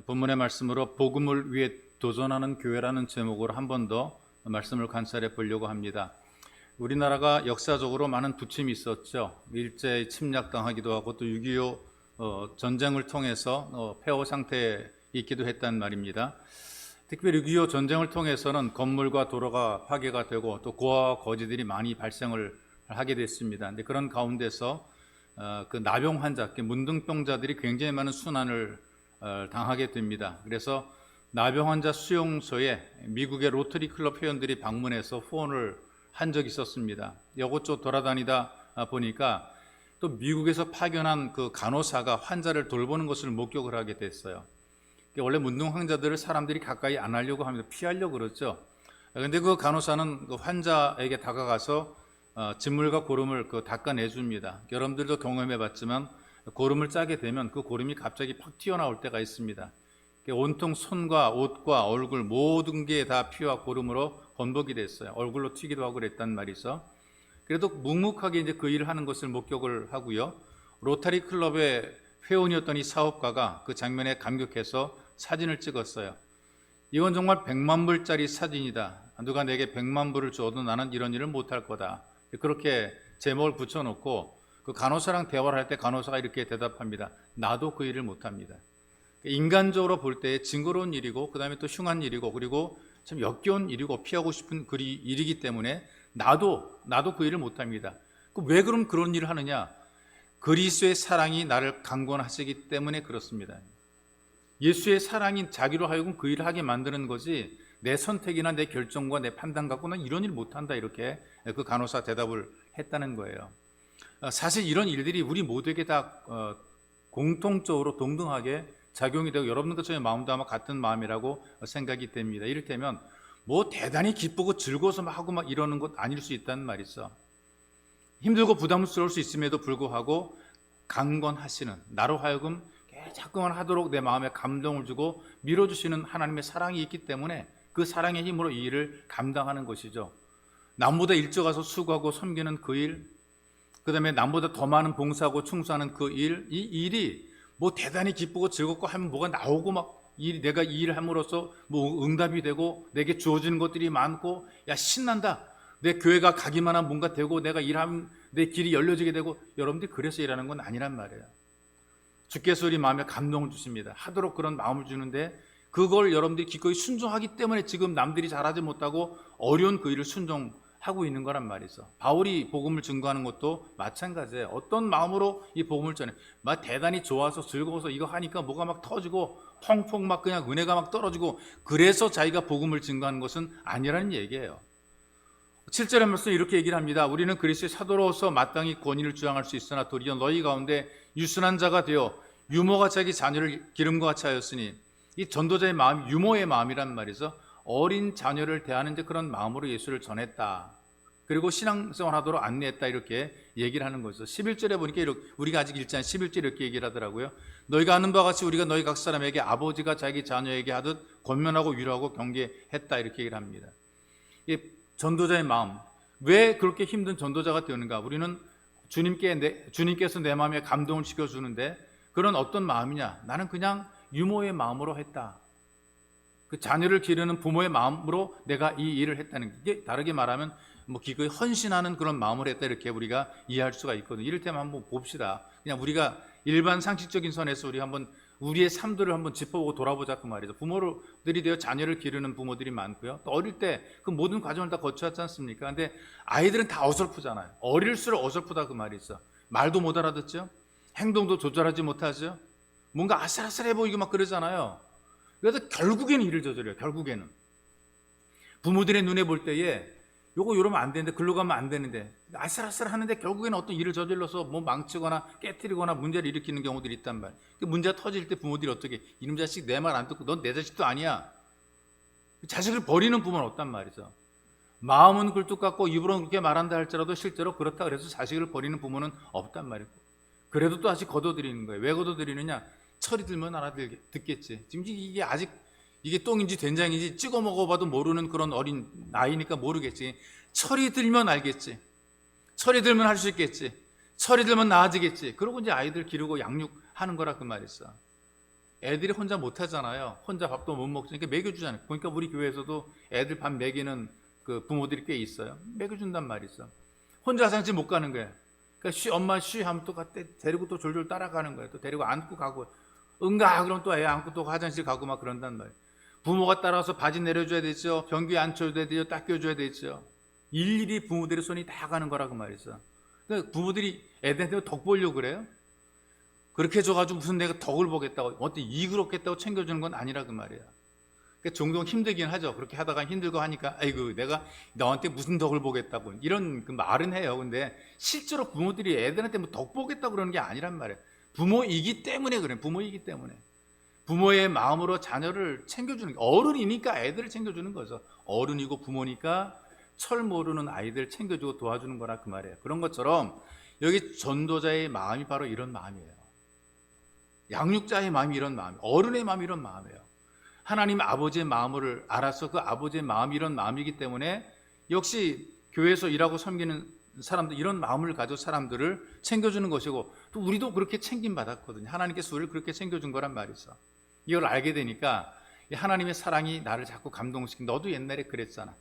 본문의 말씀으로 복음을 위해 도전하는 교회라는 제목으로 한 번 더 말씀을 관찰해 보려고 합니다. 우리나라가 역사적으로 많은 부침이 있었죠. 일제 침략당하기도 하고 또 6.25 전쟁을 통해서 폐허 상태에 있기도 했단 말입니다. 특히 6.25 전쟁을 통해서는 건물과 도로가 파괴가 되고 또 고아와 거지들이 많이 발생을 하게 됐습니다. 근데 그런 가운데서 그 나병 환자, 문둥병자들이 굉장히 많은 순환을 당하게 됩니다. 그래서 나병 환자 수용소에 미국의 로터리 클럽 회원들이 방문해서 후원을 한 적이 있었습니다. 이곳저곳 돌아다니다 보니까 또 미국에서 파견한 그 간호사가 환자를 돌보는 것을 목격을 하게 됐어요. 원래 문둥 환자들을 사람들이 가까이 안 하려고 합니다. 피하려고 그러죠. 그런데 그 간호사는 그 환자에게 다가가서 진물과 고름을 닦아내줍니다. 여러분들도 경험해봤지만 고름을 짜게 되면 그 고름이 갑자기 팍 튀어나올 때가 있습니다. 온통 손과 옷과 얼굴 모든 게 다 피와 고름으로 번복이 됐어요. 얼굴로 튀기도 하고 그랬단 말이죠. 그래도 묵묵하게 이제 그 일을 하는 것을 목격을 하고요. 로타리 클럽의 회원이었던 이 사업가가 그 장면에 감격해서 사진을 찍었어요. 이건 정말 100만 불짜리 사진이다. 누가 내게 100만 불을 줘도 나는 이런 일을 못할 거다. 그렇게 제목을 붙여놓고 그 간호사랑 대화를 할 때 간호사가 이렇게 대답합니다. 나도 그 일을 못합니다. 인간적으로 볼 때 징그러운 일이고 그 다음에 또 흉한 일이고 그리고 참 역겨운 일이고 피하고 싶은 일이기 때문에 나도 그 일을 못합니다. 왜 그럼 그런 일을 하느냐? 그리스도의 사랑이 나를 강권하시기 때문에 그렇습니다. 예수의 사랑이 자기로 하여금 그 일을 하게 만드는 거지 내 선택이나 내 결정과 내 판단 갖고는 이런 일 못한다, 이렇게 그 간호사 대답을 했다는 거예요. 사실 이런 일들이 우리 모두에게 다 공통적으로 동등하게 작용이 되고 여러분들과 저의 마음도 아마 같은 마음이라고 생각이 됩니다. 이를테면 뭐 대단히 기쁘고 즐거워서 막 하고 막 이러는 것 아닐 수 있다는 말이죠. 힘들고 부담스러울 수 있음에도 불구하고 강권하시는, 나로 하여금 자꾸만 하도록 내 마음에 감동을 주고 밀어주시는 하나님의 사랑이 있기 때문에 그 사랑의 힘으로 이 일을 감당하는 것이죠. 남보다 일찍 가서 수고하고 섬기는 그 일, 그 다음에 남보다 더 많은 봉사하고 충성하는 그 일, 이 일이 뭐 대단히 기쁘고 즐겁고 하면 뭐가 나오고 막 내가 이 일을 함으로써 뭐 응답이 되고 내게 주어지는 것들이 많고 야 신난다, 내 교회가 가기만 하면 뭔가 되고 내가 일하면 내 길이 열려지게 되고, 여러분들이 그래서 일하는 건 아니란 말이에요. 주께서 우리 마음에 감동을 주십니다. 하도록 그런 마음을 주는데 그걸 여러분들이 기꺼이 순종하기 때문에 지금 남들이 잘하지 못하고 어려운 그 일을 순종하고 있는 거란 말이죠. 바울이 복음을 증거하는 것도 마찬가지예요. 어떤 마음으로 이 복음을 전해, 막 대단히 좋아서 즐거워서 이거 하니까 뭐가 막 터지고 펑펑 막 그냥 은혜가 막 떨어지고 그래서 자기가 복음을 증거하는 것은 아니라는 얘기예요. 7절에 말씀 이렇게 얘기를 합니다. 우리는 그리스도의 사도로서 마땅히 권위를 주장할 수 있으나 도리어 너희 가운데 유순한 자가 되어 유모가 자기 자녀를 기름과 같이 하였으니, 이 전도자의 마음이 유모의 마음이란 말이죠. 어린 자녀를 대하는 그런 마음으로 예수를 전했다. 그리고 신앙생활 하도록 안내했다, 이렇게 얘기를 하는 거죠. 11절에 보니까 우리가 아직 읽지 않은 11절 이렇게 얘기를 하더라고요. 너희가 아는 바와 같이 우리가 너희 각 사람에게 아버지가 자기 자녀에게 하듯 권면하고 위로하고 경계했다, 이렇게 얘기를 합니다. 전도자의 마음, 왜 그렇게 힘든 전도자가 되는가? 우리는 주님께서 내 마음에 감동을 시켜주는데 그런 어떤 마음이냐? 나는 그냥 유모의 마음으로 했다. 그 자녀를 기르는 부모의 마음으로 내가 이 일을 했다는 게, 다르게 말하면 뭐 기꺼이 헌신하는 그런 마음을 했다, 이렇게 우리가 이해할 수가 있거든요. 이를테면 한번 봅시다. 그냥 우리가 일반 상식적인 선에서 우리 한번 우리의 삶들을 한번 짚어보고 돌아보자 그 말이죠. 부모들이 되어 자녀를 기르는 부모들이 많고요. 또 어릴 때 그 모든 과정을 다 거쳐왔지 않습니까? 근데 아이들은 다 어설프잖아요. 어릴수록 어설프다 그 말이죠. 말도 못 알아듣죠. 행동도 조절하지 못하죠. 뭔가 아슬아슬해 보이고 막 그러잖아요. 그래서 결국에는 일을 저질러요. 결국에는 부모들의 눈에 볼 때에 요거 이러면 안 되는데, 글로 가면 안 되는데, 아슬아슬 하는데 결국에는 어떤 일을 저질러서 뭐 망치거나 깨뜨리거나 문제를 일으키는 경우들이 있단 말이에요. 문제가 터질 때 부모들이 어떻게, 이놈 자식 내 말 안 듣고 넌 내 자식도 아니야. 자식을 버리는 부모는 없단 말이죠. 마음은 굴뚝 같고 입으로는 그렇게 말한다 할지라도 실제로 그렇다 그래서 자식을 버리는 부모는 없단 말이에요. 그래도 또 아직 걷어들이는 거예요. 왜 걷어들이느냐? 철이 들면 알아듣겠지. 지금 이게 아직 이게 똥인지 된장인지 찍어 먹어봐도 모르는 그런 어린 나이니까 모르겠지. 철이 들면 알겠지. 철이 들면 할 수 있겠지. 철이 들면 나아지겠지. 그러고 이제 아이들 기르고 양육하는 거라 그 말이었어. 애들이 혼자 못 하잖아요. 혼자 밥도 못 먹으니까 먹여주잖아요. 그러니까 우리 교회에서도 애들 밥 먹이는 그 부모들이 꽤 있어요. 먹여준단 말이죠. 혼자 화장실 못 가는 거예요. 그러니까 엄마 쉬 하면 또 데리고 또 졸졸 따라가는 거예요. 또 데리고 안고 가고, 응가 그럼 또 애 안고 또 화장실 가고 막 그런단 말이에요. 부모가 따라서 바지 내려줘야 되죠. 변기에 앉혀줘야 되죠. 닦여줘야 되죠. 일일이 부모들의 손이 다 가는 거라고 말이죠. 그러니까 부모들이 애들한테 덕 보려고 그래요? 그렇게 해줘가지고 무슨 내가 덕을 보겠다고, 어때 이익을 얻겠다고 챙겨주는 건 아니라 그 말이야. 그러니까 종종 힘들긴 하죠. 그렇게 하다가 힘들고 하니까, 아이고, 내가 너한테 무슨 덕을 보겠다고. 이런 그 말은 해요. 근데 실제로 부모들이 애들한테 뭐 덕 보겠다고 그러는 게 아니란 말이에요. 부모이기 때문에 그래. 부모이기 때문에. 부모의 마음으로 자녀를 챙겨주는 게, 어른이니까 애들을 챙겨주는 거죠. 어른이고 부모니까 철 모르는 아이들 챙겨주고 도와주는 거라 그 말이에요. 그런 것처럼 여기 전도자의 마음이 바로 이런 마음이에요. 양육자의 마음이 이런 마음이에요. 어른의 마음이 이런 마음이에요. 하나님 아버지의 마음을 알아서 그 아버지의 마음이 이런 마음이기 때문에 역시 교회에서 일하고 섬기는 사람들, 이런 마음을 가지고 사람들을 챙겨주는 것이고, 또 우리도 그렇게 챙김 받았거든요. 하나님께서 우리를 그렇게 챙겨준 거란 말이죠. 이걸 알게 되니까 하나님의 사랑이 나를 자꾸 감동시키고, 너도 옛날에 그랬잖아,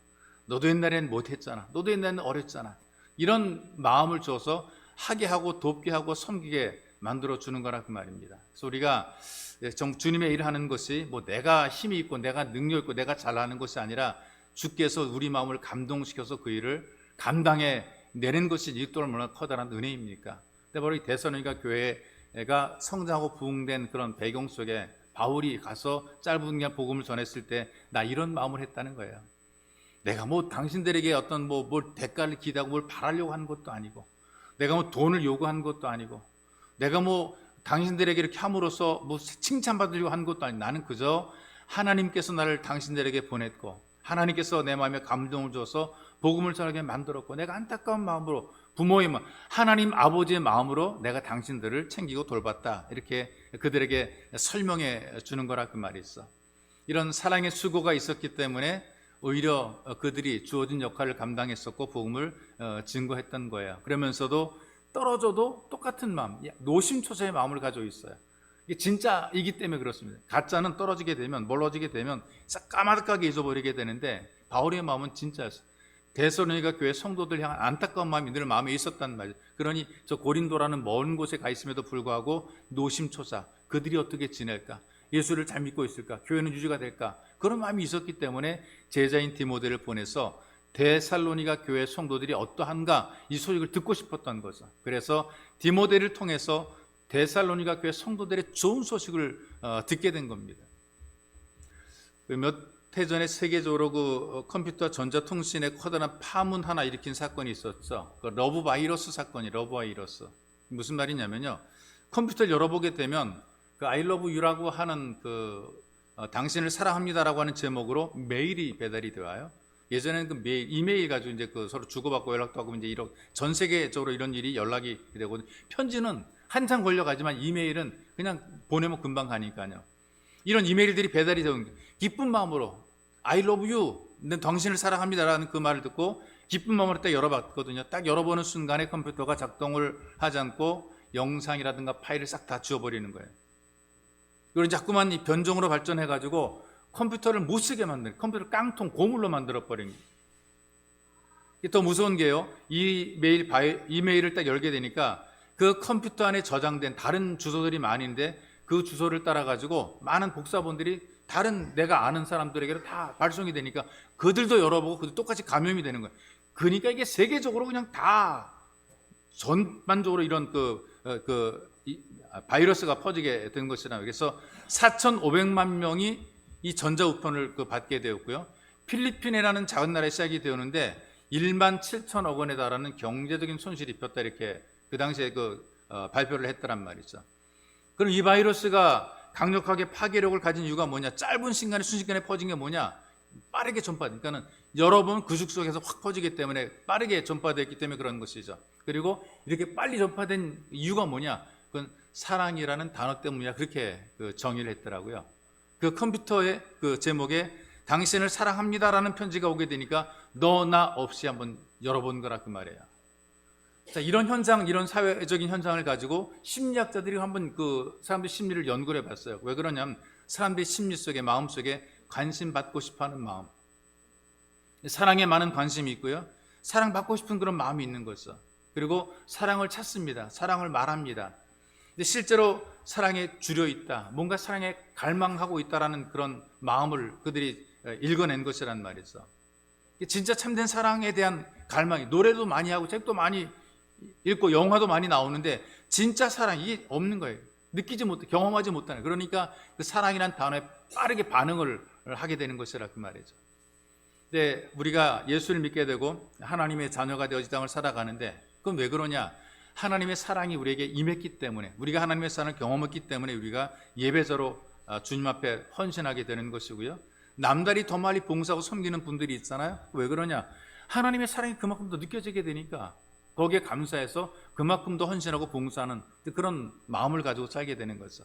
너도 옛날엔 못했잖아, 너도 옛날에는 어렸잖아, 이런 마음을 줘서 하게 하고 돕게 하고 섬기게 만들어주는 거라 그 말입니다. 그래서 우리가 주님의 일을 하는 것이 뭐 내가 힘이 있고 내가 능력 있고 내가 잘하는 것이 아니라 주께서 우리 마음을 감동시켜서 그 일을 감당해 내는 것이 이 얼마나 커다란 은혜입니까? 근데 바로 이 데살로니가 교회가 성장하고 부흥된 그런 배경 속에 바울이 가서 짧은 기간 복음을 전했을 때 나 이런 마음을 했다는 거예요. 내가 뭐 당신들에게 어떤 뭘 대가를 기대하고 뭘 바라려고 하는 것도 아니고, 내가 뭐 돈을 요구한 것도 아니고, 내가 뭐 당신들에게 이렇게 함으로써 뭐 칭찬받으려고 한 것도 아니고, 나는 그저 하나님께서 나를 당신들에게 보냈고 하나님께서 내 마음에 감동을 줘서 복음을 전하게 만들었고, 내가 안타까운 마음으로 부모의 마음, 하나님 아버지의 마음으로 내가 당신들을 챙기고 돌봤다, 이렇게 그들에게 설명해 주는 거라 그 말이 있어. 이런 사랑의 수고가 있었기 때문에 오히려 그들이 주어진 역할을 감당했었고 복음을 증거했던 거예요. 그러면서도 떨어져도 똑같은 마음, 노심초사의 마음을 가지고 있어요. 이게 진짜이기 때문에 그렇습니다. 가짜는 떨어지게 되면, 멀어지게 되면 싹 까마득하게 잊어버리게 되는데, 바울의 마음은 진짜였어요. 데살로니가 교회 성도들 향한 안타까운 마음이 늘 마음에 있었단 말이에요. 그러니 저 고린도라는 먼 곳에 가 있음에도 불구하고 노심초사, 그들이 어떻게 지낼까, 예수를 잘 믿고 있을까, 교회는 유지가 될까, 그런 마음이 있었기 때문에 제자인 디모데를 보내서 데살로니가 교회 성도들이 어떠한가 이 소식을 듣고 싶었던 거죠. 그래서 디모데를 통해서 데살로니가 교회 성도들의 좋은 소식을 듣게 된 겁니다. 몇 해 전에 세계적으로 그 컴퓨터 전자통신의 커다란 파문 하나 일으킨 사건이 있었죠. 그 러브 바이러스 사건이, 러브 바이러스. 무슨 말이냐면요, 컴퓨터를 열어보게 되면 그 I love you라고 하는 당신을 사랑합니다라고 하는 제목으로 메일이 배달이 되어요. 예전에는 그 이메일 가지고 이제 서로 주고받고 연락도 하고, 이제 전 세계적으로 이런 일이 연락이 되고, 편지는 한참 걸려가지만 이메일은 그냥 보내면 금방 가니까요. 이런 이메일들이 배달이 되는, 기쁜 마음으로 I love you, 난 당신을 사랑합니다라는 그 말을 듣고 기쁜 마음으로 딱 열어봤거든요. 딱 열어보는 순간에 컴퓨터가 작동을 하지 않고 영상이라든가 파일을 싹 다 지워버리는 거예요. 그리고 자꾸만 이 변종으로 발전해가지고 컴퓨터를 못 쓰게 만드는, 컴퓨터를 깡통 고물로 만들어버린 거예요. 더 무서운 게요, 이메일을 딱 열게 되니까 그 컴퓨터 안에 저장된 다른 주소들이 많은데 그 주소를 따라가지고 많은 복사본들이 다른 내가 아는 사람들에게로 다 발송이 되니까 그들도 열어보고 그들 똑같이 감염이 되는 거예요. 그러니까 이게 세계적으로 그냥 다 전반적으로 이런 바이러스가 퍼지게 된 것이라. 그래서 4,500만 명이 이 전자우편을 받게 되었고요. 필리핀이라는 작은 나라에 시작이 되었는데 1만 7천억 원에 달하는 경제적인 손실이 입혔다, 이렇게 그 당시에 발표를 했더란 말이죠. 그럼 이 바이러스가 강력하게 파괴력을 가진 이유가 뭐냐? 짧은 시간에, 순식간에 퍼진 게 뭐냐? 빠르게 전파되니까는 여러 번 그 숙속에서 확 퍼지기 때문에 빠르게 전파됐기 때문에 그런 것이죠. 그리고 이렇게 빨리 전파된 이유가 뭐냐? 그건 사랑이라는 단어 때문이야, 그렇게 정의를 했더라고요. 그 컴퓨터의 그 제목에 당신을 사랑합니다라는 편지가 오게 되니까 너 나 없이 한번 열어본 거라 그 말이에요. 자, 이런 현상, 이런 사회적인 현상을 가지고 심리학자들이 한번 그 사람들의 심리를 연구를 해봤어요. 왜 그러냐면 사람들의 심리 속에, 마음 속에 관심 받고 싶어하는 마음, 사랑에 많은 관심이 있고요, 사랑받고 싶은 그런 마음이 있는 거죠. 그리고 사랑을 찾습니다. 사랑을 말합니다. 근데 실제로 사랑에 줄여 있다, 뭔가 사랑에 갈망하고 있다라는 그런 마음을 그들이 읽어낸 것이란 말이죠. 진짜 참된 사랑에 대한 갈망이, 노래도 많이 하고 책도 많이 읽고 영화도 많이 나오는데 진짜 사랑, 이게 없는 거예요. 느끼지 못해, 경험하지 못하는. 그러니까 그 사랑이란 단어에 빠르게 반응을 하게 되는 것이라 그 말이죠. 근데 우리가 예수를 믿게 되고 하나님의 자녀가 되어 이 땅을 살아가는데 그건 왜 그러냐? 하나님의 사랑이 우리에게 임했기 때문에, 우리가 하나님의 사랑을 경험했기 때문에 우리가 예배자로 주님 앞에 헌신하게 되는 것이고요, 남다리 더 많이 봉사하고 섬기는 분들이 있잖아요. 왜 그러냐? 하나님의 사랑이 그만큼 더 느껴지게 되니까 거기에 감사해서 그만큼 더 헌신하고 봉사하는 그런 마음을 가지고 살게 되는 거죠.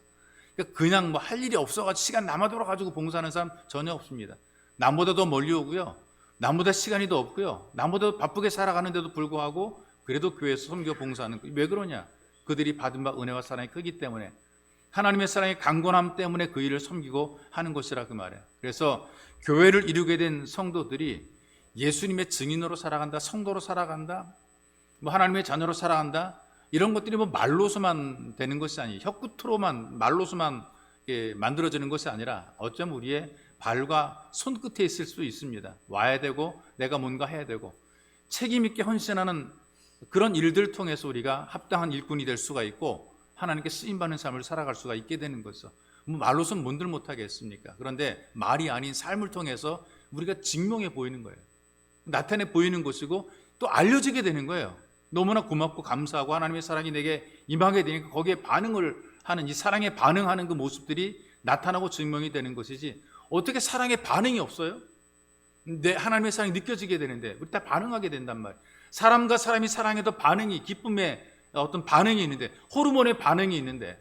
그러니까 그냥 뭐 할 일이 없어가지고 시간 남아돌아 가지고 봉사하는 사람 전혀 없습니다. 남보다 더 멀리 오고요, 남보다 시간이 더 없고요, 남보다 바쁘게 살아가는데도 불구하고 그래도 교회에서 섬겨 봉사하는 거예요. 왜 그러냐? 그들이 받은 바 은혜와 사랑이 크기 때문에, 하나님의 사랑의 강건함 때문에 그 일을 섬기고 하는 것이라 그 말이에요. 그래서 교회를 이루게 된 성도들이 예수님의 증인으로 살아간다, 성도로 살아간다, 뭐 하나님의 자녀로 살아간다, 이런 것들이 뭐 말로서만 되는 것이 아니에요. 혀끝으로만, 말로서만 만들어지는 것이 아니라 어쩌면 우리의 발과 손끝에 있을 수 있습니다. 와야 되고 내가 뭔가 해야 되고 책임 있게 헌신하는 그런 일들을 통해서 우리가 합당한 일꾼이 될 수가 있고 하나님께 쓰임받는 삶을 살아갈 수가 있게 되는 거죠. 뭐 말로서는 뭔들 못하겠습니까? 그런데 말이 아닌 삶을 통해서 우리가 증명해 보이는 거예요. 나타내 보이는 것이고 또 알려지게 되는 거예요. 너무나 고맙고 감사하고 하나님의 사랑이 내게 임하게 되니까 거기에 반응을 하는, 이 사랑에 반응하는 그 모습들이 나타나고 증명이 되는 것이지, 어떻게 사랑에 반응이 없어요? 내 하나님의 사랑이 느껴지게 되는데 우리 다 반응하게 된단 말이에요. 사람과 사람이 사랑해도 반응이, 기쁨의 어떤 반응이 있는데, 호르몬의 반응이 있는데,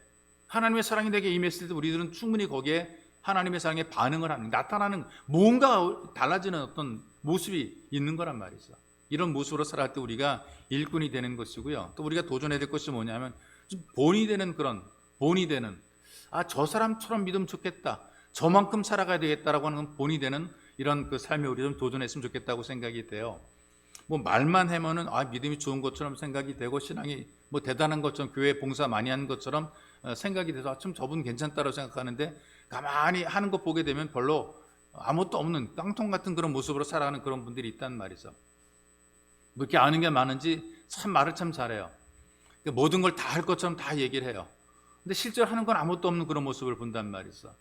하나님의 사랑이 내게 임했을 때 우리들은 충분히 거기에 하나님의 사랑에 반응을 하는, 나타나는 뭔가 달라지는 어떤 모습이 있는 거란 말이죠. 이런 모습으로 살아갈 때 우리가 일꾼이 되는 것이고요, 또 우리가 도전해야 될 것이 뭐냐면 좀 본이 되는, 그런 본이 되는, 저 사람처럼 믿으면 좋겠다, 저만큼 살아가야 되겠다라고 하는 본이 되는 이런 그 삶에 우리 좀 도전했으면 좋겠다고 생각이 돼요. 뭐 말만 하면은 믿음이 좋은 것처럼 생각이 되고 신앙이 뭐 대단한 것처럼, 교회 봉사 많이 하는 것처럼 생각이 돼서 좀 저분 괜찮다고 생각하는데 가만히 하는 거 보게 되면 별로 아무것도 없는 깡통 같은 그런 모습으로 살아가는 그런 분들이 있단 말이죠. 뭐 이렇게 아는 게 많은지 참 말을 참 잘해요. 모든 걸 다 할 것처럼 다 얘기를 해요. 근데 실제로 하는 건 아무것도 없는 그런 모습을 본단 말이죠.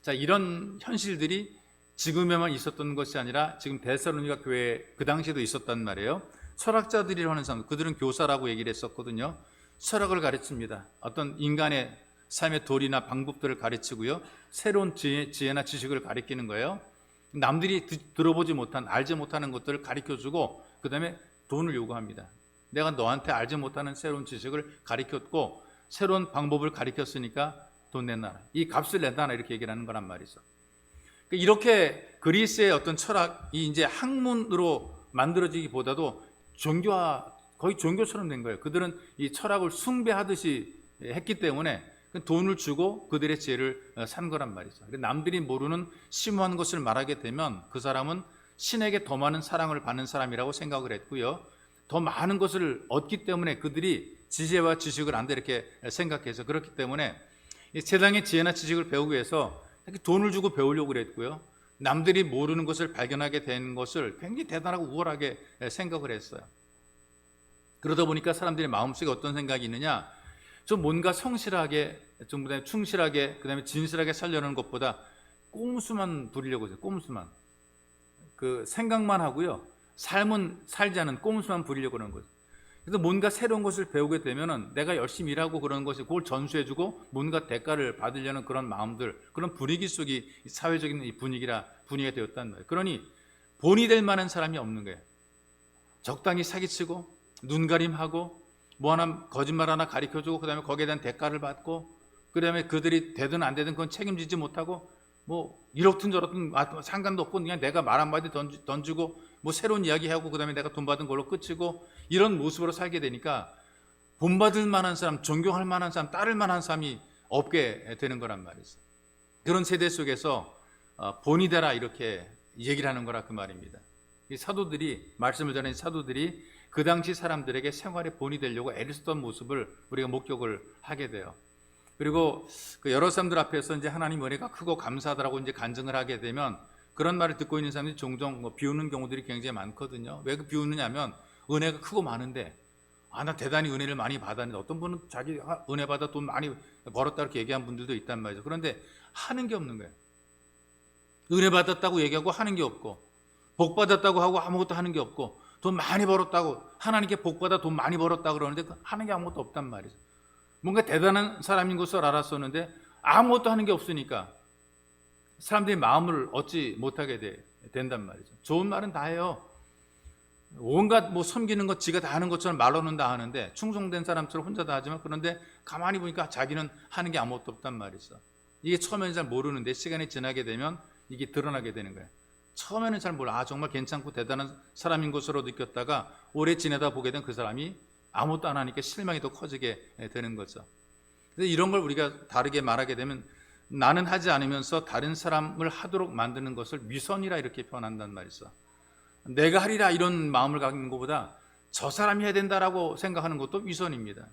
자, 이런 현실들이 지금에만 있었던 것이 아니라 지금 데살로니가 교회에 그 당시에도 있었단 말이에요. 철학자들이라고 하는 사람, 그들은 교사라고 얘기를 했었거든요. 철학을 가르칩니다. 어떤 인간의 삶의 도리나 방법들을 가르치고요, 새로운 지혜나 지식을 가르치는 거예요. 남들이 들어보지 못한, 알지 못하는 것들을 가르쳐주고 그 다음에 돈을 요구합니다. 내가 너한테 알지 못하는 새로운 지식을 가르쳤고 새로운 방법을 가르쳤으니까 돈 내놔라, 이 값을 내놔라, 이렇게 얘기를 하는 거란 말이죠. 이렇게 그리스의 어떤 철학이 이제 학문으로 만들어지기보다도 종교화, 거의 종교처럼 된 거예요. 그들은 이 철학을 숭배하듯이 했기 때문에 돈을 주고 그들의 지혜를 산 거란 말이죠. 남들이 모르는 심오한 것을 말하게 되면 그 사람은 신에게 더 많은 사랑을 받는 사람이라고 생각을 했고요, 더 많은 것을 얻기 때문에 그들이 지혜와 지식을 안다 이렇게 생각해서, 그렇기 때문에 세상의 지혜나 지식을 배우기 위해서 돈을 주고 배우려고 그랬고요, 남들이 모르는 것을 발견하게 된 것을 굉장히 대단하고 우월하게 생각을 했어요. 그러다 보니까 사람들의 마음속에 어떤 생각이 있느냐, 좀 뭔가 성실하게, 좀 그다음에 충실하게, 그다음에 진실하게 살려는 것보다 꼼수만 부리려고 해요. 꼼수만, 그 생각만 하고요, 삶은 살지 않은 꼼수만 부리려고 하는 거죠. 그래서 뭔가 새로운 것을 배우게 되면은 내가 열심히 일하고 그런 것이 그걸 전수해주고 뭔가 대가를 받으려는 그런 마음들, 그런 분위기 속이 사회적인 이 분위기가 되었단 말이에요. 그러니 본이 될 만한 사람이 없는 거예요. 적당히 사기치고 눈가림하고 뭐 하나 거짓말 하나 가르쳐주고 그다음에 거기에 대한 대가를 받고 그다음에 그들이 되든 안 되든 그건 책임지지 못하고 뭐 이렇든 저렇든 상관도 없고 그냥 내가 말 한마디 던지고 뭐 새로운 이야기하고 그다음에 내가 돈 받은 걸로 끝이고 이런 모습으로 살게 되니까 본받을 만한 사람, 존경할 만한 사람, 따를 만한 사람이 없게 되는 거란 말이죠. 그런 세대 속에서 본이 되라 이렇게 얘기를 하는 거라 그 말입니다. 이 사도들이, 말씀을 전한 사도들이 그 당시 사람들에게 생활의 본이 되려고 애를 쓰던 모습을 우리가 목격을 하게 돼요. 그리고 그 여러 사람들 앞에서 이제 하나님 은혜가 크고 감사하다라고 이제 간증을 하게 되면 그런 말을 듣고 있는 사람들이 종종 비웃는 경우들이 굉장히 많거든요. 왜 그 비웃느냐면 은혜가 크고 많은데 나 대단히 은혜를 많이 받았는데, 어떤 분은 자기 은혜 받아 돈 많이 벌었다 이렇게 얘기한 분들도 있단 말이죠. 그런데 하는 게 없는 거예요. 은혜 받았다고 얘기하고 하는 게 없고, 복 받았다고 하고 아무것도 하는 게 없고, 돈 많이 벌었다고, 하나님께 복 받아 돈 많이 벌었다고 그러는데 하는 게 아무것도 없단 말이죠. 뭔가 대단한 사람인 것을 알았었는데 아무것도 하는 게 없으니까 사람들이 마음을 얻지 못하게 된단 말이죠. 좋은 말은 다 해요. 온갖 섬기는 것 지가 다 하는 것처럼 말로는 다 하는데, 충성된 사람처럼 혼자 다 하지만, 그런데 가만히 보니까 자기는 하는 게 아무것도 없단 말이죠. 이게 처음에는 잘 모르는데 시간이 지나게 되면 이게 드러나게 되는 거예요. 처음에는 잘 몰라. 정말 괜찮고 대단한 사람인 것으로 느꼈다가 오래 지내다 보게 된 그 사람이 아무것도 안 하니까 실망이 더 커지게 되는 거죠. 그래서 이런 걸 우리가 다르게 말하게 되면, 나는 하지 않으면서 다른 사람을 하도록 만드는 것을 위선이라 이렇게 표현한단 말이죠. 내가 하리라 이런 마음을 갖는 것보다 저 사람이 해야 된다라고 생각하는 것도 위선입니다.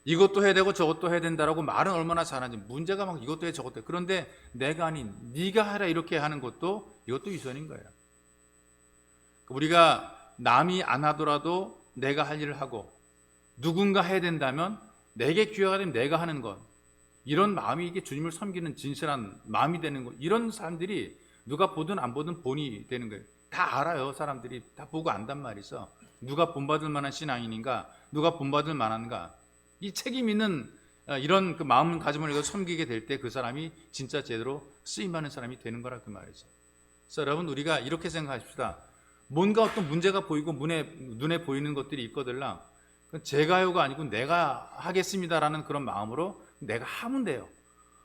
이것도 해야 되고 저것도 해야 된다라고 말은 얼마나 잘하는지, 문제가 막 이것도 해 저것도 해. 그런데 내가 아닌 네가 하라 이렇게 하는 것도, 이것도 위선인 거예요. 우리가 남이 안 하더라도 내가 할 일을 하고, 누군가 해야 된다면 내게 기회가 되면 내가 하는 것, 이런 마음이 이게 주님을 섬기는 진실한 마음이 되는 것, 이런 사람들이 누가 보든 안 보든 본이 되는 거예요. 다 알아요. 사람들이 다 보고 안단 말이죠. 누가 본받을 만한 신앙인인가, 누가 본받을 만한가. 이 책임 있는 이런 그 마음 가짐을 섬기게 될 때 그 사람이 진짜 제대로 쓰임받는 사람이 되는 거라 그 말이죠. 그래서 여러분, 우리가 이렇게 생각합시다. 뭔가 어떤 문제가 보이고 눈에 보이는 것들이 있거들라, 제가요가 아니고 내가 하겠습니다라는 그런 마음으로 내가 하면 돼요.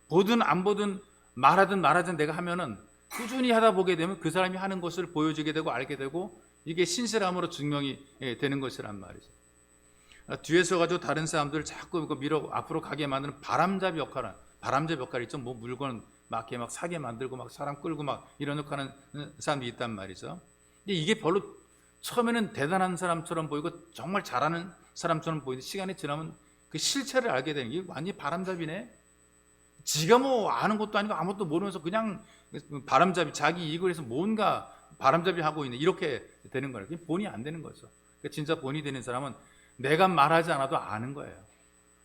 보든 안 보든 말하든 말하든 내가 하면은 꾸준히 하다 보게 되면 그 사람이 하는 것을 보여주게 되고 알게 되고, 이게 신실함으로 증명이 되는 것이란 말이죠. 뒤에서 가지고 다른 사람들을 자꾸 밀어 앞으로 가게 만드는 바람잡이 역할 있죠. 물건 막 사게 만들고 막 사람 끌고 막 이런 역할하는 사람들이 있단 말이죠. 근데 이게 별로 처음에는 대단한 사람처럼 보이고 정말 잘하는 사람처럼 보이는데, 시간이 지나면 그 실체를 알게 되는 게 완전히 바람잡이네. 지가 아는 것도 아니고 아무것도 모르면서 그냥 바람잡이, 자기 이익을 위해서 뭔가 바람잡이 하고 있는, 이렇게 되는 거예요. 그게 본이 안 되는 거죠. 그러니까 진짜 본이 되는 사람은 내가 말하지 않아도 아는 거예요.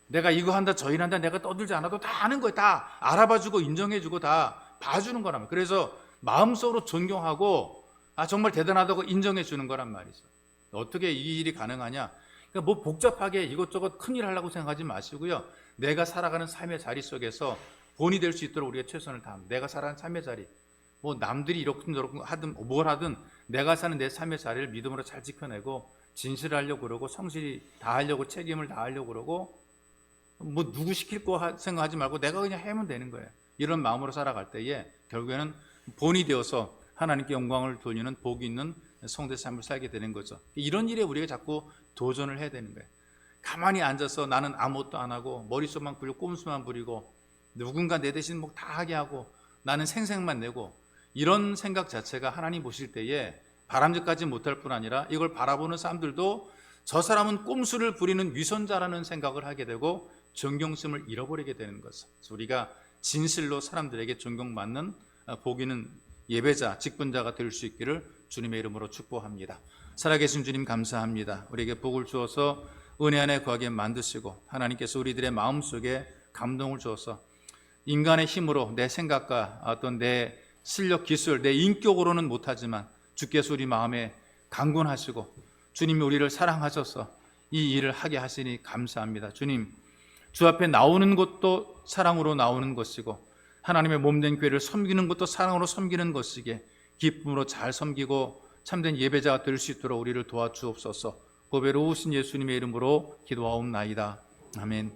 내가 이거 한다 저 일 한다 내가 떠들지 않아도 다 아는 거예요. 다 알아봐주고 인정해주고 다 봐주는 거란 말이에요. 그래서 마음속으로 존경하고 정말 대단하다고 인정해 주는 거란 말이죠. 어떻게 이 일이 가능하냐? 그러니까 복잡하게 이것저것 큰일 하려고 생각하지 마시고요. 내가 살아가는 삶의 자리 속에서 본이 될 수 있도록 우리가 최선을 다합니다. 내가 살아가는 삶의 자리, 남들이 이렇게 하든 뭘 하든 내가 사는 내 삶의 자리를 믿음으로 잘 지켜내고, 진실하려고 그러고, 성실히 다하려고, 책임을 다하려고 그러고, 누구 시킬 거 생각하지 말고 내가 그냥 하면 되는 거예요. 이런 마음으로 살아갈 때에 결국에는 본이 되어서 하나님께 영광을 돌리는 복이 있는 성도의 삶을 살게 되는 거죠. 이런 일에 우리가 자꾸 도전을 해야 되는 거예요. 가만히 앉아서 나는 아무것도 안 하고 머릿속만 굴리고 꼼수만 부리고 누군가 내 대신 다 하게 하고 나는 생색만 내고, 이런 생각 자체가 하나님 보실 때에 바람직하지 못할 뿐 아니라 이걸 바라보는 사람들도 저 사람은 꼼수를 부리는 위선자라는 생각을 하게 되고 존경심을 잃어버리게 되는 것을, 우리가 진실로 사람들에게 존경받는 복 있는 예배자, 직분자가 될 수 있기를 주님의 이름으로 축복합니다. 살아계신 주님 감사합니다. 우리에게 복을 주어서 은혜 안에 거하게 만드시고, 하나님께서 우리들의 마음속에 감동을 주어서 인간의 힘으로 내 생각과 어떤 내 실력, 기술, 내 인격으로는 못하지만 주께서 우리 마음에 강권하시고 주님이 우리를 사랑하셔서 이 일을 하게 하시니 감사합니다. 주님, 주 앞에 나오는 것도 사랑으로 나오는 것이고 하나님의 몸된 교회를 섬기는 것도 사랑으로 섬기는 것이기에 기쁨으로 잘 섬기고 참된 예배자가 될 수 있도록 우리를 도와주옵소서. 보배로우신 예수님의 이름으로 기도하옵나이다. 아멘.